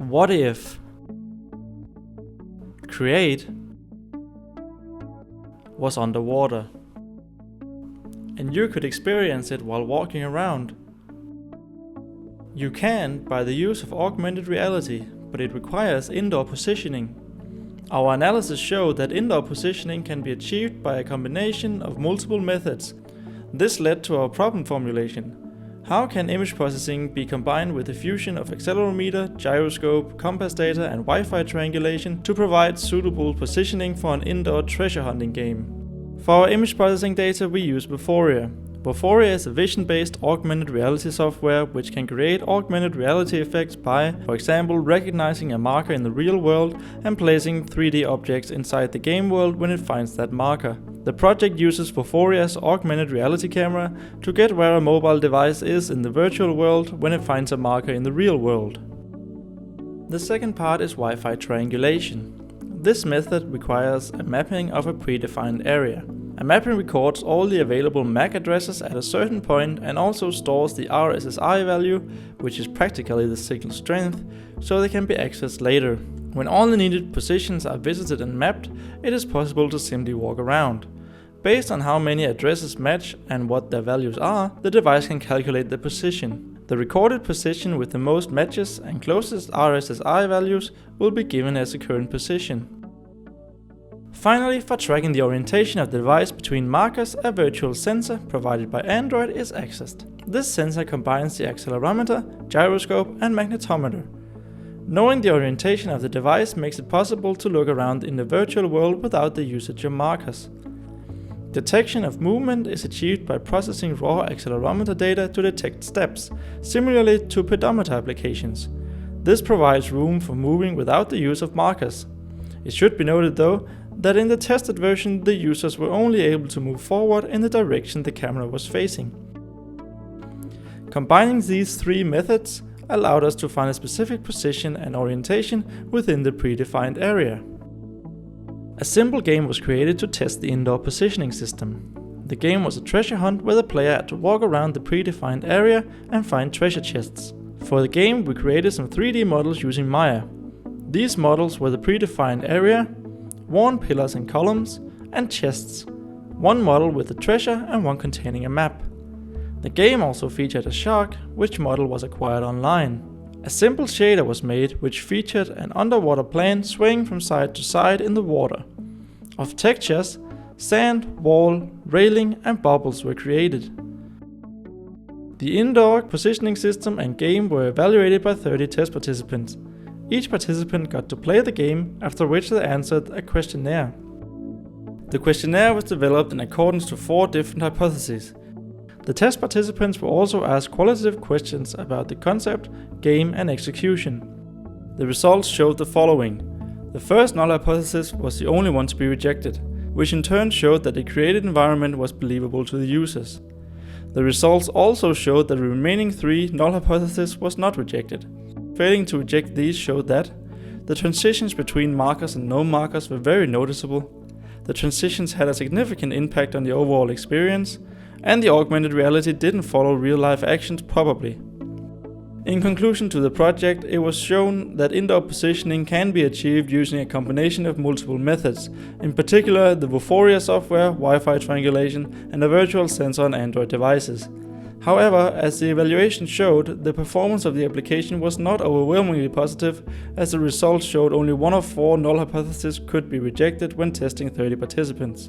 What if Create was underwater and you could experience it while walking around? You can by the use of augmented reality, but it requires indoor positioning. Our analysis showed that indoor positioning can be achieved by a combination of multiple methods. This led to our problem formulation. How can image processing be combined with the fusion of accelerometer, gyroscope, compass data and Wi-Fi triangulation to provide suitable positioning for an indoor treasure hunting game? For our image processing data we use Vuforia. Vuforia is a vision-based augmented reality software which can create augmented reality effects by, for example, recognizing a marker in the real world and placing 3D objects inside the game world when it finds that marker. The project uses Vuforia's augmented reality camera to get where a mobile device is in the virtual world when it finds a marker in the real world. The second part is Wi-Fi triangulation. This method requires a mapping of a predefined area. A mapping records all the available MAC addresses at a certain point and also stores the RSSI value, which is practically the signal strength, so they can be accessed later. When all the needed positions are visited and mapped, it is possible to simply walk around. Based on how many addresses match and what their values are, the device can calculate the position. The recorded position with the most matches and closest RSSI values will be given as the current position. Finally, for tracking the orientation of the device between markers, a virtual sensor provided by Android is accessed. This sensor combines the accelerometer, gyroscope and magnetometer. Knowing the orientation of the device makes it possible to look around in the virtual world without the usage of markers. Detection of movement is achieved by processing raw accelerometer data to detect steps, similarly to pedometer applications. This provides room for moving without the use of markers. It should be noted though, that in the tested version the users were only able to move forward in the direction the camera was facing. Combining these three methods allowed us to find a specific position and orientation within the predefined area. A simple game was created to test the indoor positioning system. The game was a treasure hunt where the player had to walk around the predefined area and find treasure chests. For the game we created some 3D models using Maya. These models were the predefined area, worn pillars and columns, and chests, one model with a treasure and one containing a map. The game also featured a shark, which model was acquired online. A simple shader was made which featured an underwater plane swaying from side to side in the water. Of textures, sand, wall, railing and bubbles were created. The indoor positioning system and game were evaluated by 30 test participants. Each participant got to play the game, after which they answered a questionnaire. The questionnaire was developed in accordance to 4 different hypotheses. The test participants were also asked qualitative questions about the concept, game and execution. The results showed the following. The first null hypothesis was the only one to be rejected, which in turn showed that the created environment was believable to the users. The results also showed that the remaining 3 null hypothesis was not rejected. Failing to reject these showed that the transitions between markers and no markers were very noticeable, the transitions had a significant impact on the overall experience, and the augmented reality didn't follow real-life actions properly. In conclusion to the project, it was shown that indoor positioning can be achieved using a combination of multiple methods, in particular the Vuforia software, Wi-Fi triangulation, and a virtual sensor on Android devices. However, as the evaluation showed, the performance of the application was not overwhelmingly positive, as the results showed only 1 of 4 null hypotheses could be rejected when testing 30 participants.